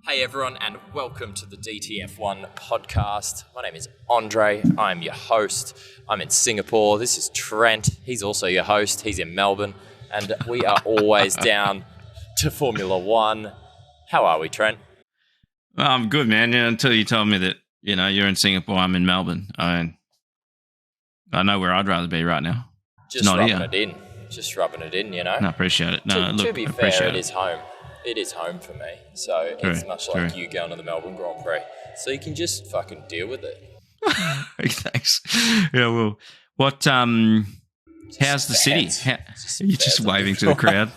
Hey everyone, and welcome to the DTF1 podcast. My name is Andre. I'm your host. I'm in Singapore. This is Trent. He's also your host. He's in Melbourne, and we are always down to Formula One. How are we, Trent? Well, I'm good, man. Until you told me that you're in Singapore, I'm in Melbourne. I know where I'd rather be right now. Just rubbing it in. Just rubbing it in, No, I appreciate it. To be fair, it is home. It is home for me, so it's much like you going to the Melbourne Grand Prix. So you can just fucking deal with it. Thanks. Yeah, well, what? How's the city? You're just waving to the crowd.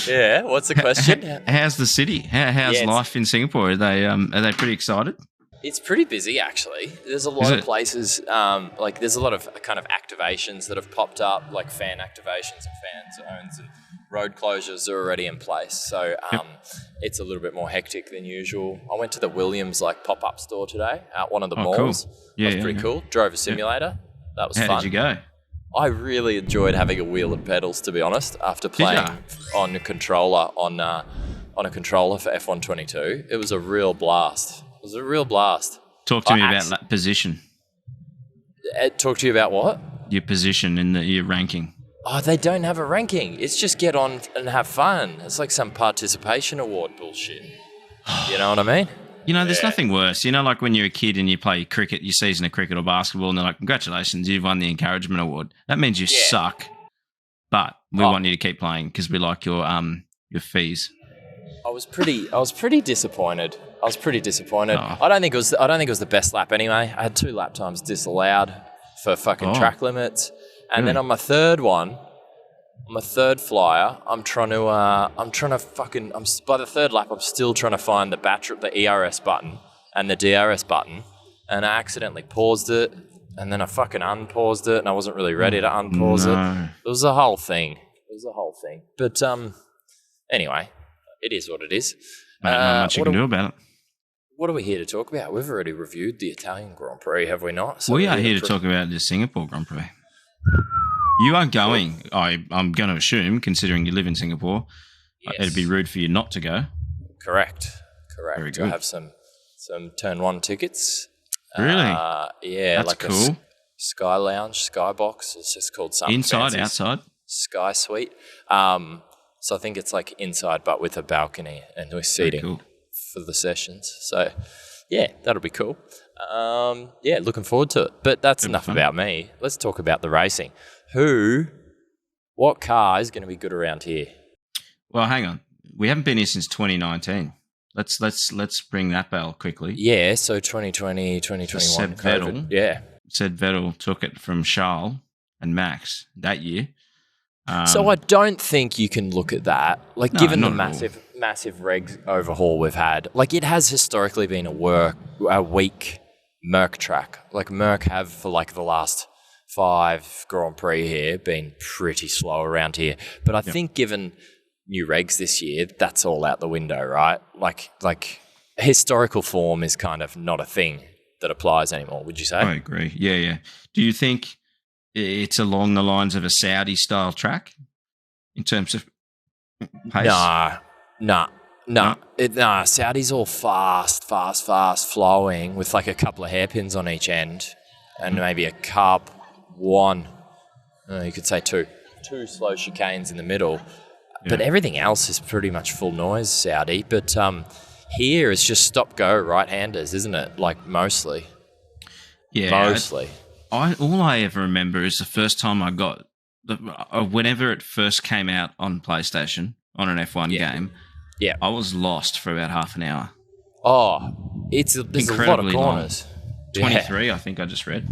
Yeah. What's the question? How's the city? How's life in Singapore? Are they pretty excited? It's pretty busy, actually. There's a lot of places, there's a lot of kind of activations that have popped up, like fan activations and fan zones, and road closures are already in place. So it's a little bit more hectic than usual. I went to the Williams pop-up store today at one of the malls. Cool. Yeah, that was pretty cool. Drove a simulator. That was fun. How did you go? I really enjoyed having a wheel and pedals, to be honest, after playing on a controller for F122. It was a real blast. It was a real blast. Talk to me about that position. Talk to you about what? Your position in your ranking. Oh, they don't have a ranking. It's just get on and have fun. It's like some participation award bullshit. You know what I mean? There's nothing worse. Like when you're a kid and you play cricket, your season of cricket or basketball, and they're like, congratulations, you've won the encouragement award. That means you suck, but we want you to keep playing because we like your fees. I was pretty disappointed. I don't think it was the best lap anyway. I had 2 lap times disallowed for fucking track limits. And then on my third flyer, by the third lap, I'm still trying to find the ERS button and the DRS button, and I accidentally paused it, and then I fucking unpaused it, and I wasn't really ready to unpause it. It was a whole thing. But anyway, it is what it is. Not much you can do about it. What are we here to talk about? We've already reviewed the Italian Grand Prix, have we not? So we are here to talk about the Singapore Grand Prix. You are going, I'm going to assume, considering you live in Singapore, it'd be rude for you not to go. Correct. Very good. I have some Turn 1 tickets. Really? Yeah. That's cool. Sky Lounge, Skybox. It's just called something inside, fancy. Outside? Sky Suite. So I think it's like inside but with a balcony and with seating for the sessions. So, yeah, that'll be cool. Looking forward to it. But that's enough about me. Let's talk about the racing. What car is going to be good around here? Well, hang on. We haven't been here since 2019. Let's ring that bell quickly. Yeah, so 2020, 2021. Seb Vettel. Yeah. Seb Vettel took it from Charles and Max that year. So I don't think you can look at that. Given the massive reg overhaul we've had, it has historically been a weak Merc track. Merc have for the last 5 Grand Prix here been pretty slow around here. But I think given new regs this year, that's all out the window, right? Historical form is kind of not a thing that applies anymore, would you say? I agree. Yeah. Do you think it's along the lines of a Saudi-style track in terms of pace? Nah. Saudi's all fast, flowing with a couple of hairpins on each end and maybe a carb 1. You could say 2 slow chicanes in the middle. Yeah. But everything else is pretty much full noise, Saudi. But here it's just stop-go right-handers, isn't it? Mostly. Yeah. Mostly. All I ever remember is the first time I got, whenever it first came out on PlayStation, on an F1 game, I was lost for about half an hour. Oh, there's incredibly a lot of corners. Long. 23, I think I just read.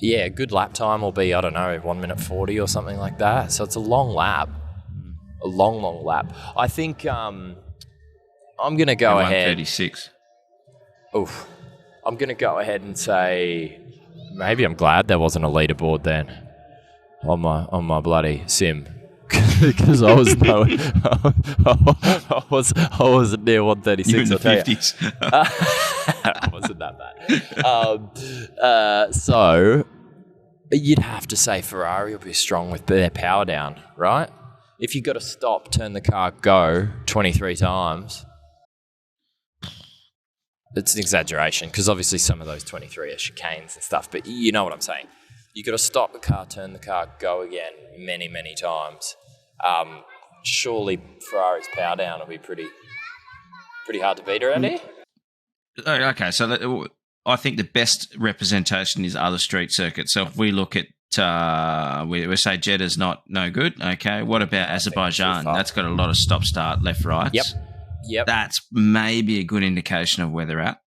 Yeah, a good lap time will be, 1 minute 40 or something like that. So it's a long lap. A long lap. I think I'm going to go ahead. 1:36. Oof. I'm going to go ahead and say maybe I'm glad there wasn't a leaderboard then on my bloody sim. Because I was I wasn't near 136. You in the 50s. I wasn't that bad. So you'd have to say Ferrari will be strong with their power down, right? if you got to stop, turn the car, go 23 times, it's an exaggeration because obviously some of those 23 are chicanes and stuff, but you know what I'm saying. You got to stop the car, turn the car, go again many, many times. Surely Ferrari's power down will be pretty hard to beat around here. Okay, so I think the best representation is other street circuits. So if we look at, we say Jeddah's no good. Okay, what about Azerbaijan? That's got a lot of stop-start, left-rights. Yep. That's maybe a good indication of where they're at.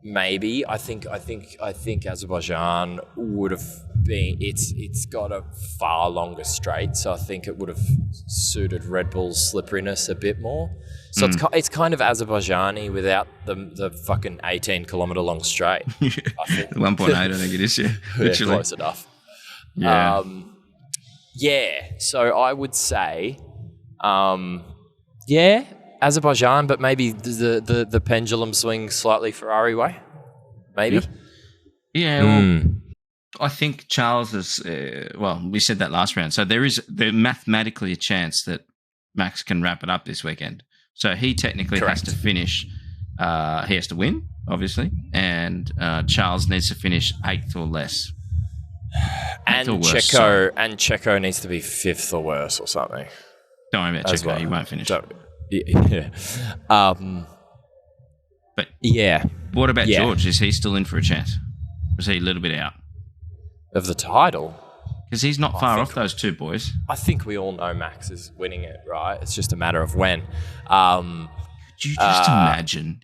Maybe. I think Azerbaijan would have been. It's got a far longer straight, so I think it would have suited Red Bull's slipperiness a bit more. So it's kind of Azerbaijani without the fucking 18-kilometre long straight. I think. 1.8, I think it is. Yeah, literally. Close enough. Yeah. So I would say, Azerbaijan, but maybe the pendulum swings slightly Ferrari way. Maybe. Yep. Yeah. Well, I think Charles is. We said that last round. So there's mathematically a chance that Max can wrap it up this weekend. So he technically has to finish. He has to win, obviously, and Charles needs to finish 8th or less. And Checo needs to be 5th or worse or something. Don't worry about Checo. Well. He won't finish. Yeah. But yeah. What about George? Is he still in for a chance? Or is he a little bit out of the title? Because he's not far off those two boys. I think we all know Max is winning it, right? It's just a matter of when. Could you just imagine?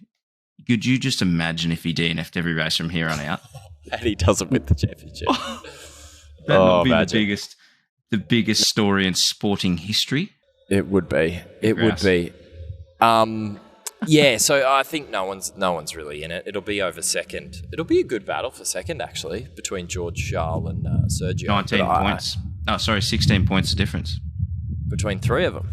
Could you just imagine if he DNF'd every race from here on out? And he doesn't win the championship. That would be the biggest story in sporting history. It would be. It would be. So I think no one's really in it. It'll be over second. It'll be a good battle for second, actually, between George, Charles, and Sergio. 19 points. 16 points of difference between three of them.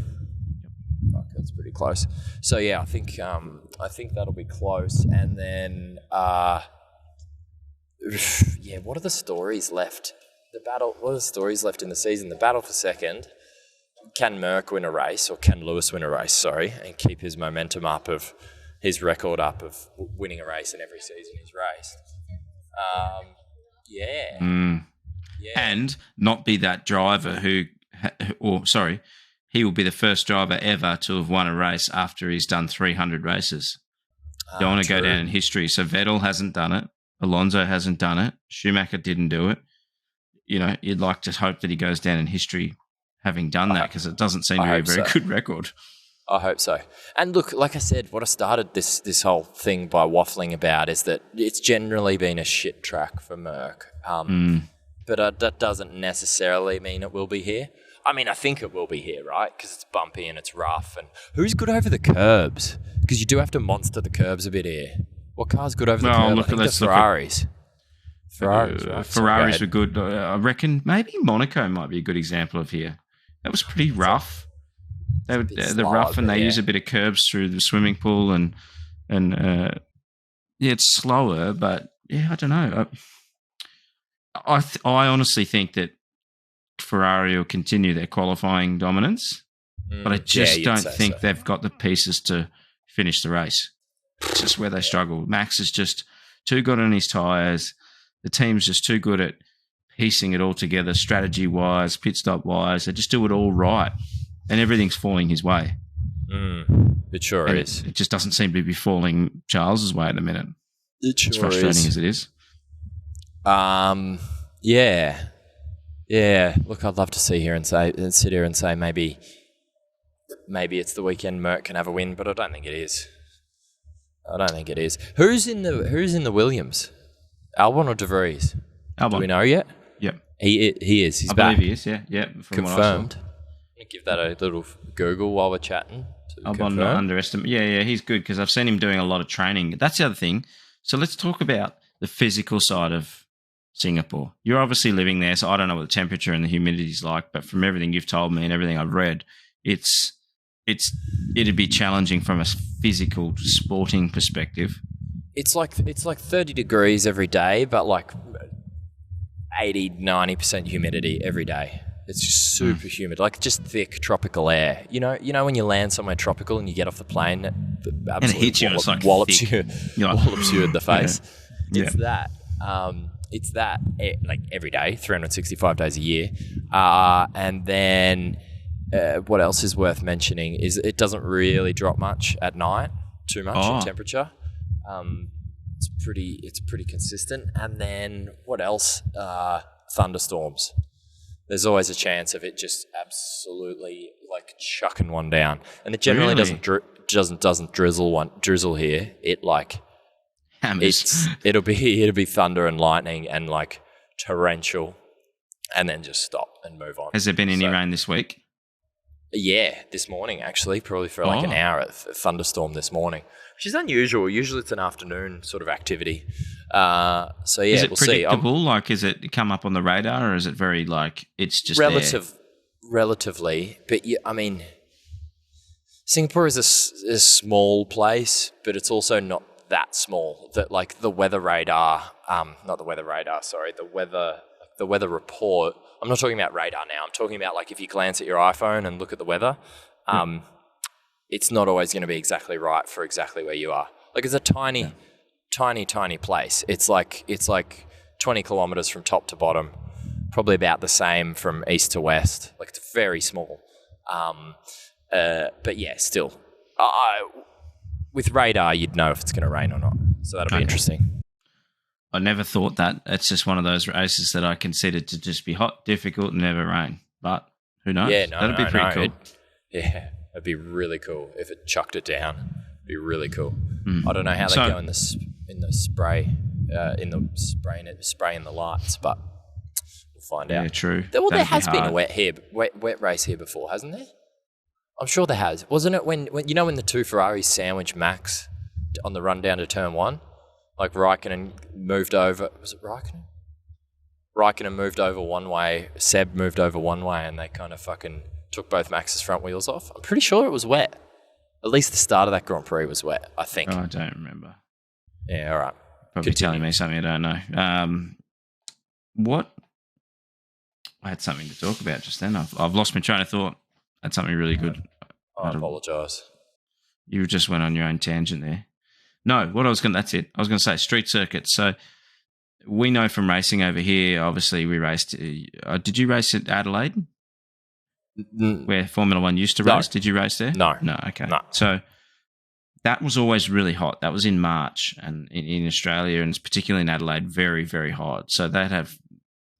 Fuck, that's pretty close. So yeah, I think that'll be close. And then what are the stories left? What are the stories left in the season? The battle for second. Can Merck win a race, or can Lewis win a race, and keep his momentum up of his record up of winning a race in every season he's raced? And not be that driver he will be the first driver ever to have won a race after he's done 300 races. Don't want to go down in history. So Vettel hasn't done it. Alonso hasn't done it. Schumacher didn't do it. You'd like to hope that he goes down in history having done that, because it doesn't seem to be a very good record. I hope so. And look, like I said, what I started this whole thing by waffling about is that it's generally been a shit track for Merck. But that doesn't necessarily mean it will be here. I mean, I think it will be here, right? Because it's bumpy and it's rough. And who's good over the curbs? Because you do have to monster the curbs a bit here. What car's good over the curb? I think the Ferraris. Ferraris were good. I reckon maybe Monaco might be a good example of here. That was pretty rough. They're rough, and they use a bit of curbs through the swimming pool, and it's slower. But I don't know. I honestly think that Ferrari will continue their qualifying dominance, but I just don't think they've got the pieces to finish the race. It's just where they struggle. Max is just too good on his tyres. The team's just too good at piecing it all together, strategy-wise, pit stop-wise. They just do it all right, and everything's falling his way. It sure is. It just doesn't seem to be falling Charles's way at the minute. It sure is. As frustrating as it is. Yeah. Look, I'd love to sit here and say maybe it's the weekend Merck can have a win, but I don't think it is. Who's in the Williams? Albon or De Vries? Albon. Do we know yet? Yep. He is. He's back. I believe he is, yeah. Confirmed. I'm going to give that a little Google while we're chatting. Albon, not underestimate. Yeah, he's good because I've seen him doing a lot of training. That's the other thing. So let's talk about the physical side of Singapore. You're obviously living there, so I don't know what the temperature and the humidity is like, but from everything you've told me and everything I've read, it'd be challenging from a physical sporting perspective. It's like 30 degrees every day, but like 80-90% humidity every day. It's just super humid, like just thick tropical air. You know when you land somewhere tropical and you get off the plane, And it hits you, and it's like wallops thick. you, You're like, wallops you in the face. Yeah. It's that like every day, 365 days a year. And then what else is worth mentioning is it doesn't really drop much at night, too much in temperature. It's pretty consistent. And then what else? Thunderstorms. There's always a chance of it just absolutely like chucking one down, and it generally doesn't drizzle here. It like Hammers. it'll be thunder and lightning and like torrential, and then just stop and move on. Has there been any rain this week? Yeah, this morning actually, probably for like an hour. A thunderstorm this morning, which is unusual. Usually it's an afternoon sort of activity. So yeah, is it we'll predictable? see. Like, is it come up on the radar, or is it very like it's just there? Relatively, but yeah, I mean, Singapore is a small place, but it's also not that small. That like the weather radar, not the weather radar. Sorry, the weather report. I'm not talking about radar now. I'm talking about like if you glance at your iPhone and look at the weather, it's not always going to be exactly right for exactly where you are. Like it's a tiny place. It's like 20 kilometers from top to bottom, probably about the same from east to west. Like it's very small. But yeah, still, with radar, you'd know if it's going to rain or not. So that'll be interesting. I never thought that. It's just one of those races that I considered to just be hot, difficult, and never rain. But who knows? Yeah, that'd be pretty cool. It'd be really cool if it chucked it down. It'd be really cool. I don't know how they go in the spray in the lights, but we'll find out. Yeah, true. Well, there has been a wet race here before, hasn't there? I'm sure there has. Wasn't it when the two Ferraris sandwiched Max on the run down to turn one? Like Raikkonen moved over. Was it Raikkonen? Raikkonen moved over one way. Seb moved over one way, and they kind of fucking took both Max's front wheels off. I'm pretty sure it was wet. At least the start of that Grand Prix was wet, I think. Oh, I don't remember. Yeah, all right. Probably telling me something I don't know. What? I had something to talk about just then. I've lost my train of thought. I had something really good. I apologise. You just went on your own tangent there. No, that's it. I was going to say street circuits. So we know from racing over here, obviously we raced. Did you race at Adelaide? Where Formula One used to race? Did you race there? No. No, okay. No. So that was always really hot. That was in March, and in Australia, and particularly in Adelaide, very, very hot. So they'd have,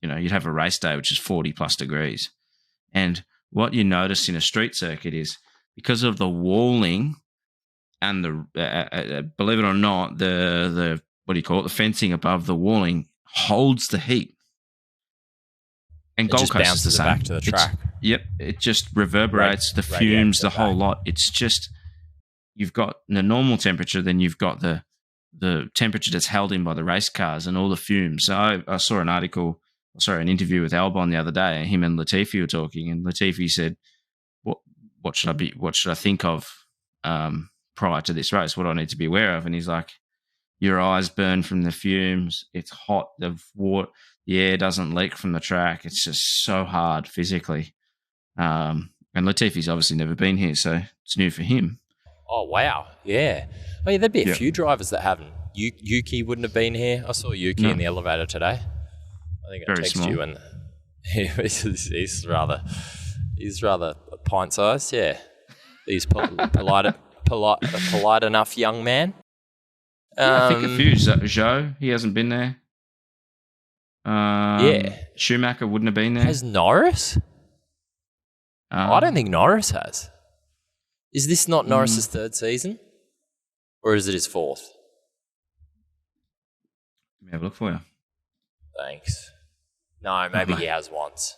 you'd have a race day which is 40 plus degrees. And what you notice in a street circuit is because of the walling and the believe it or not, the what do you call it? The fencing above the walling holds the heat. And Gold Coast is the same. Back to the track. It just reverberates the fumes, the whole lot. It's just you've got the normal temperature, then you've got the temperature that's held in by the race cars and all the fumes. So I saw an interview with Albon the other day, and him and Latifi were talking, and Latifi said, "What should I think of prior to this race? What do I need to be aware of?" And he's like, "Your eyes burn from the fumes. It's hot. The air doesn't leak from the track. It's just so hard physically." And Latifi's obviously never been here, so it's new for him. Oh, wow. Yeah. Oh, yeah, there'd be a few drivers that haven't. Yuki wouldn't have been here. I saw Yuki in the elevator today. I think I texted you, and he's rather pint-sized, yeah. He's polite enough young man. I think a few. Zhou, he hasn't been there. Schumacher wouldn't have been there. Has Norris? I don't think Norris has. Is this not Norris's third season? Or is it his fourth? Let me have a look for you. Thanks. No, maybe he has once.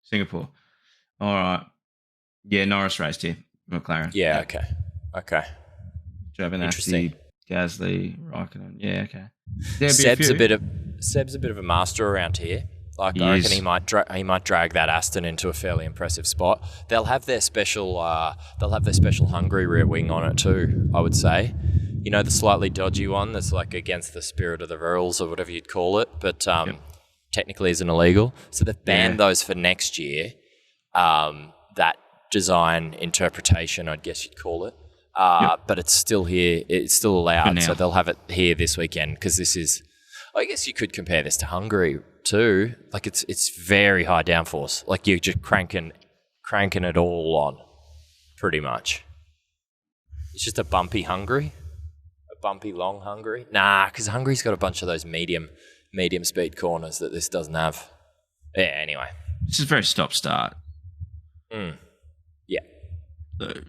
Singapore. All right. Yeah, Norris raced here. McLaren. Yeah, okay. Giovinazzi, Gasly, Raikkonen. Yeah, okay. Seb's a bit of a master around here. Like I reckon he might drag that Aston into a fairly impressive spot. They'll have their special Hungary rear wing on it too, I would say. The slightly dodgy one that's like against the spirit of the rules or whatever you'd call it. But technically isn't illegal. So they've banned those for next year. That design interpretation, I guess you'd call it. But it's still here. It's still allowed. So they'll have it here this weekend because this is, I guess you could compare this to Hungary too. Like it's very high downforce. Like you're just cranking it all on pretty much. It's just a bumpy Hungary. A bumpy long Hungary. Nah, because Hungary's got a bunch of those medium speed corners that this doesn't have. Yeah, anyway. This is very stop-start. Yeah.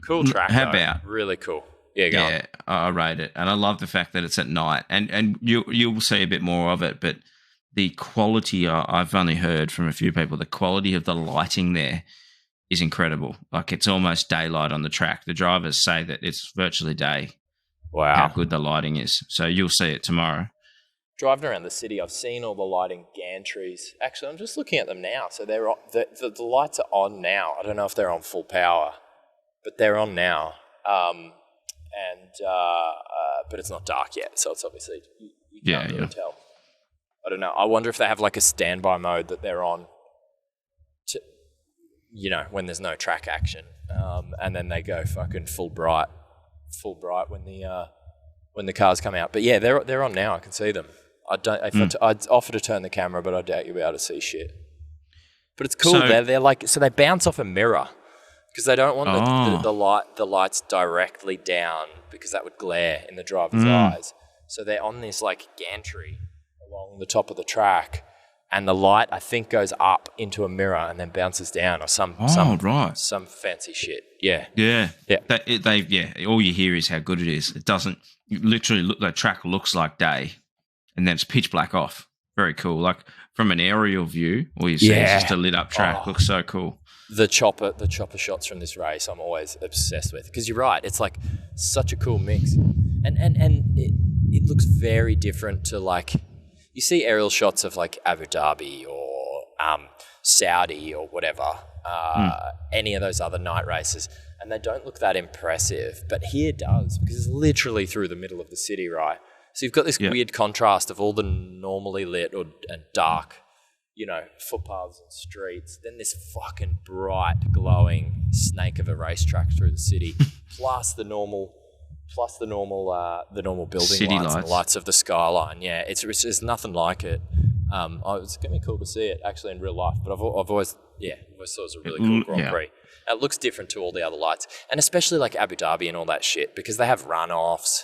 Cool track. How about? Really cool. Yeah, go on. I rate it. And I love the fact that it's at night. And you'll see a bit more of it, but the quality, I've only heard from a few people, the quality of the lighting there is incredible. Like it's almost daylight on the track. The drivers say that it's virtually day. Wow. How good the lighting is. So you'll see it tomorrow. Driving around the city, I've seen all the lighting gantries. Actually, I'm just looking at them now. So they're the lights are on now. I don't know if they're on full power, but they're on now. But it's not dark yet, so it's obviously you can't really tell. I don't know. I wonder if they have like a standby mode that they're on, when there's no track action, and then they go fucking full bright when the cars come out. But yeah, they're on now. I can see them. I'd offer to turn the camera, but I doubt you'll be able to see shit. But it's cool. So, they're like, so they bounce off a mirror because they don't want the lights directly down because that would glare in the driver's eyes. So they're on this like gantry along the top of the track, and the light I think goes up into a mirror and then bounces down or some fancy shit. Yeah. All you hear is how good it is. It doesn't literally look. The track looks like day, and then it's pitch black off. Very cool. Like from an aerial view, all you see is just a lit up track. Looks so cool. The chopper shots from this race, I'm always obsessed with because you're right. It's like such a cool mix, and it looks very different to like you see aerial shots of like Abu Dhabi or Saudi or whatever, any of those other night races, and they don't look that impressive. But here it does because it's literally through the middle of the city, right? So you've got this weird contrast of all the normally lit and dark, footpaths and streets, then this fucking bright, glowing snake of a racetrack through the city, plus the normal building city lights and the lights of the skyline. Yeah, it's nothing like it. It's gonna be cool to see it actually in real life. But I've always thought it was a really cool Grand Prix. It looks different to all the other lights, and especially like Abu Dhabi and all that shit because they have runoffs.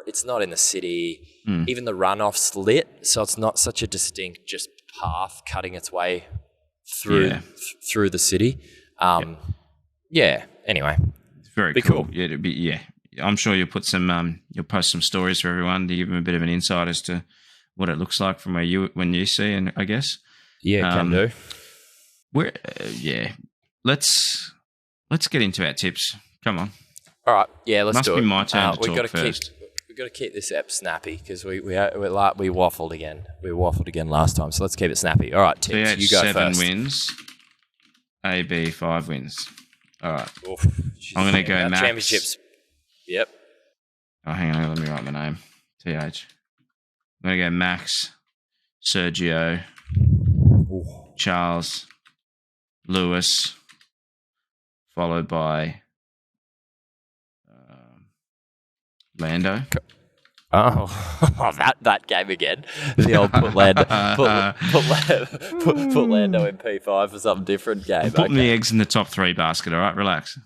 It's not in the city. Even the runoff's lit, so it's not such a distinct just path cutting its way through the city. Anyway, it's very cool. Yeah, I'm sure you'll put you'll post some stories for everyone to give them a bit of an insight as to what it looks like from when you see, and I guess can do. Let's get into our tips. Come on. All right, let's do it. Must be my turn to talk first. We've got to keep this app snappy because we waffled again. We waffled again last time, so let's keep it snappy. All right, tips. BH you go 7 first. wins. AB 5 wins. All right. Oof, I'm going to go Max. Championships. Yep. Oh, hang on. Let me write my name. TH. I'm going to go Max, Sergio, Charles, Lewis, followed by Lando. Oh, that game again. The old put Lando in P5 for something different game. Putting the eggs in the top 3 basket, all right? Relax.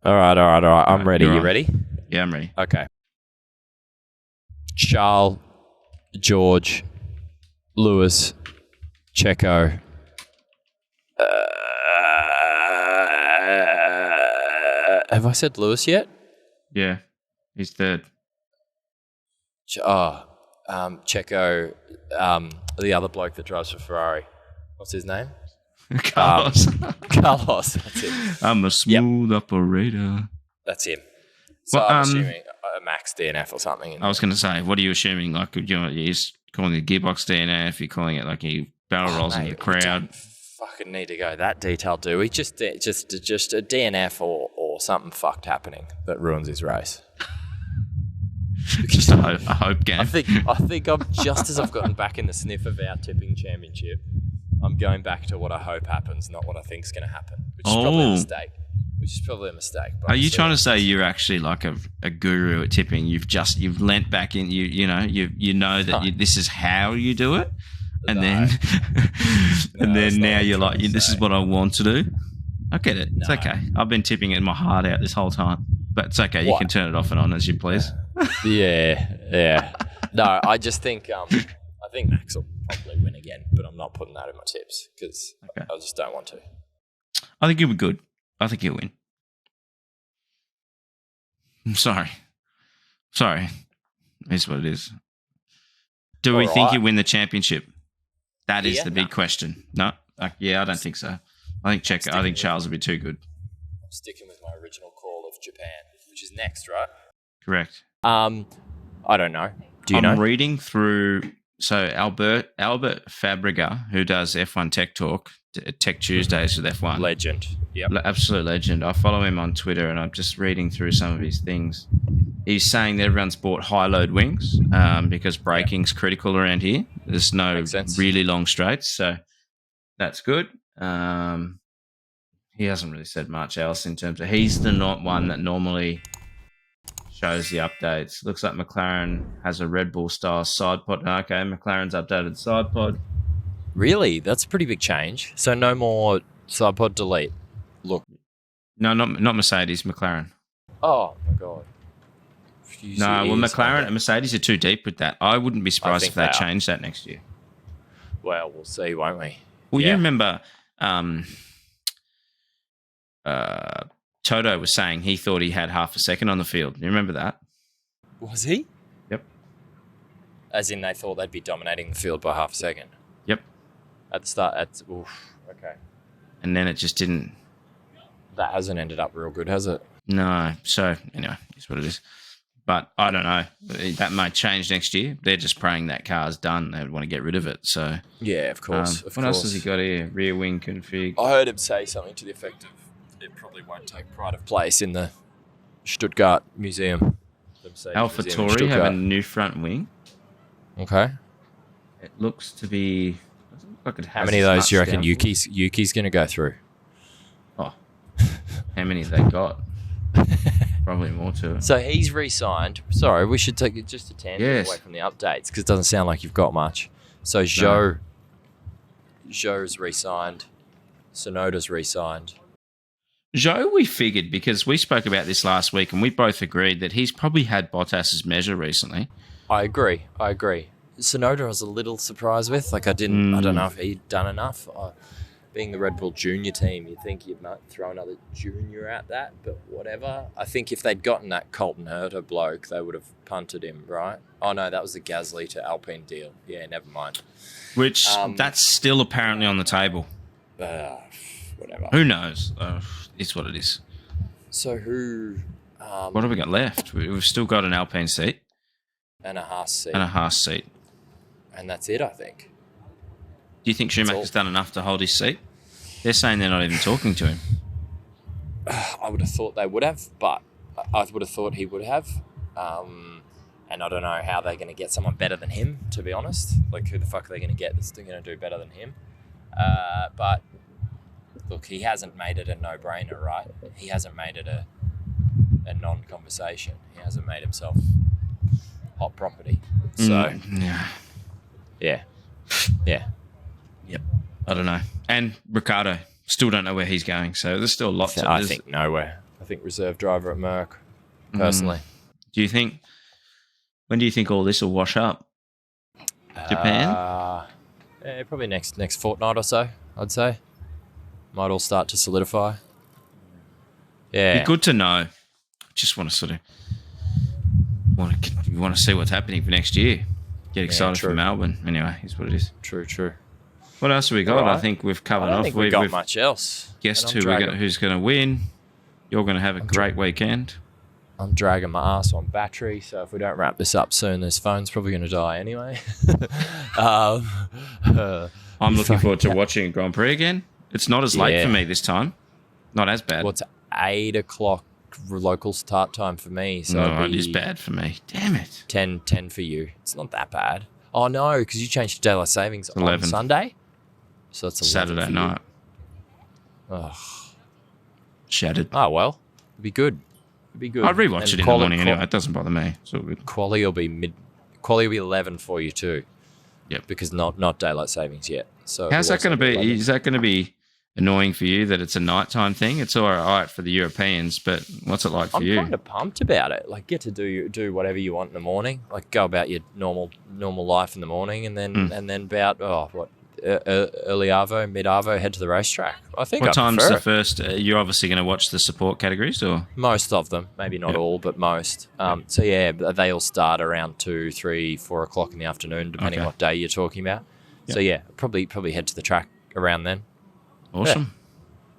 All right. I'm ready. You ready? Yeah, I'm ready. Okay. Charles, George, Lewis, Checo. Have I said Lewis yet? Yeah, he's third. Checo, the other bloke that drives for Ferrari. What's his name? Carlos. Carlos, that's him. I'm a smooth operator. That's him. So I'm assuming a Max DNF or something. I was going to say, what are you assuming? Like, you're calling it gearbox DNF, you're calling it like he barrel rolls in the crowd. Fucking need to go that detailed, do we? Just a DNF or something fucked happening that ruins his race. Just a hope game. I think I'm just as I've gotten back in the sniff of our tipping championship. I'm going back to what I hope happens, not what I think's going to happen, which is probably a mistake. Are you trying to say you're actually like a guru at tipping? You've lent back in. You know that this is how you do it, and then now you're like, this is what I want to do. I get it. It's okay. I've been tipping it in my heart out this whole time, but it's okay. You can turn it off and on as you please. Yeah. No, I just think I think Max will probably win again, but I'm not putting that in my tips because I just don't want to. I think he'll be good. I think he'll win. I'm sorry. It's what it is. Do we think he'll win the championship? That is the big question. No? I don't think so. I think Charles will be too good. I'm sticking with my original call of Japan, which is next, right? Correct. I don't know. Do you know? I'm reading through. So Albert Fabriga, who does F1 Tech Talk, Tech Tuesdays with F1. Legend. Yep. Absolute legend. I follow him on Twitter and I'm just reading through some of his things. He's saying that everyone's bought high-load wings because braking's critical around here. There's no really long straights, so that's good. He hasn't really said much else in terms of... He's the not one that normally shows the updates. Looks like McLaren has a Red Bull-style side pod. Okay, McLaren's updated side pod. Really? That's a pretty big change. So no more side pod delete. Look. No, not Mercedes, McLaren. Oh, my God. McLaren and Mercedes are too deep with that. I wouldn't be surprised if they change that next year. Well, we'll see, won't we? Well, you remember Toto was saying he thought he had half a second on the field. You remember that? Was he? Yep. As in they thought they'd be dominating the field by half a second? Yep. At the start, okay. And then it just didn't... That hasn't ended up real good, has it? No. So, anyway, it's what it is. But I don't know. That might change next year. They're just praying that car's done. They would want to get rid of it. So yeah, of course. What else has he got here? Rear wing config. I heard him say something to the effect of it probably won't take pride of place in the Stuttgart Museum. AlphaTauri have a new front wing. Okay. It looks to be... How many of those do you reckon Yuki's going to go through? Oh, how many have they got? Probably more to it. So he's re-signed. Sorry, we should take just a tangent away from the updates because it doesn't sound like you've got much. So Zhou's re-signed. Sonoda's re-signed. Zhou, we figured, because we spoke about this last week and we both agreed that he's probably had Bottas's measure recently. I agree. Sonoda I was a little surprised with. I don't know if he'd done enough. Being the Red Bull junior team, you'd think you might throw another junior at that, but whatever. I think if they'd gotten that Colton Herta bloke, they would have punted him, right? Oh, no, that was the Gasly to Alpine deal. Yeah, never mind. Which, that's still apparently on the table. Whatever. Who knows? It's what it is. So who... what have we got left? We've still got an Alpine seat. And a Haas seat. And that's it, I think. Do you think Schumacher's done enough to hold his seat? They're saying they're not even talking to him. I would have thought they would have, but I would have thought he would have. And I don't know how they're going to get someone better than him, to be honest. Like, who the fuck are they going to get that's going to do better than him? But, look, he hasn't made it a no-brainer, right? He hasn't made it a non-conversation. He hasn't made himself hot property. So, yeah. Yep. I don't know. And Ricciardo, still don't know where he's going. So there's still lots of... I think nowhere. I think reserve driver at Merck, personally. Do you think... When do you think all this will wash up? Japan? Probably next fortnight or so, I'd say. Might all start to solidify. Yeah. Be good to know. Just want to sort of... want to see what's happening for next year. Get excited for Melbourne. Anyway, here's what it is. True. What else have we got? Right. I think we've covered off. I don't think we've got much else. Guessed who's going to win. You're going to have a great weekend. I'm dragging my ass on battery, so if we don't wrap this up soon, this phone's probably going to die anyway. I'm looking forward to watching a Grand Prix again. It's not as late for me this time. Not as bad. Well, it's 8 o'clock local start time for me. So it is bad for me. Damn it. 10 for you. It's not that bad. Oh, no, because you changed daylight savings 11. on Sunday. So it's 11 Saturday night. Oh. Shattered. Oh, well. It'd be good. I'd rewatch it in the morning anyway. It doesn't bother me. It's all good. Quali will be 11 for you too. Yep. Because not daylight savings yet. So how's that going to be? Is that going to be annoying for you that it's a nighttime thing? It's all right for the Europeans, but what's it like for you? I'm kind of pumped about it. Like, get to do whatever you want in the morning. Like, go about your normal life in the morning, and then about early arvo, mid arvo, head to the racetrack. I think. What time's the first? You're obviously going to watch the support categories, or most of them, maybe not all, but most. So yeah, they all start around 2, 3, 4 o'clock in the afternoon, depending on what day you're talking about. Yep. So yeah, probably head to the track around then. Awesome.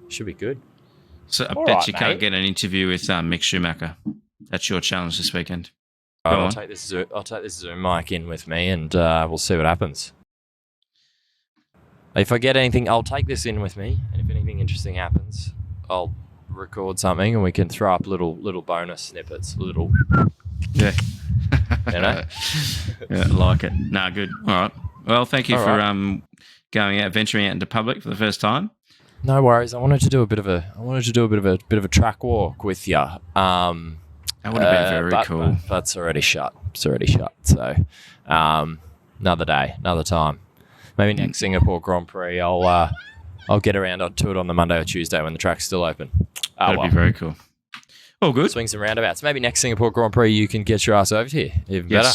Yeah. Should be good. So I bet you can't get an interview with Mick Schumacher. That's your challenge this weekend. I'll take this Zoom mic in with me, and we'll see what happens. If I get anything, I'll take this in with me, and if anything interesting happens, I'll record something, and we can throw up little bonus snippets. Yeah. You know? Yeah, I like it. Nah, good. All right. Well, thank you for venturing out into public for the first time. No worries. I wanted to do a bit of a track walk with you. That would have been very cool. But it's already shut. So, another day, another time. Maybe next Singapore Grand Prix, I'll get around to it on the Monday or Tuesday when the track's still open. That'd be very cool. Oh, good. Swings and roundabouts. Maybe next Singapore Grand Prix, you can get your ass over here. Even better.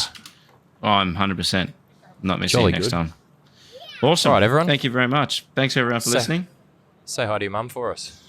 I'm 100% not missing next time. Awesome. All right, everyone. Thank you very much. Thanks, everyone, for listening. Say hi to your mum for us.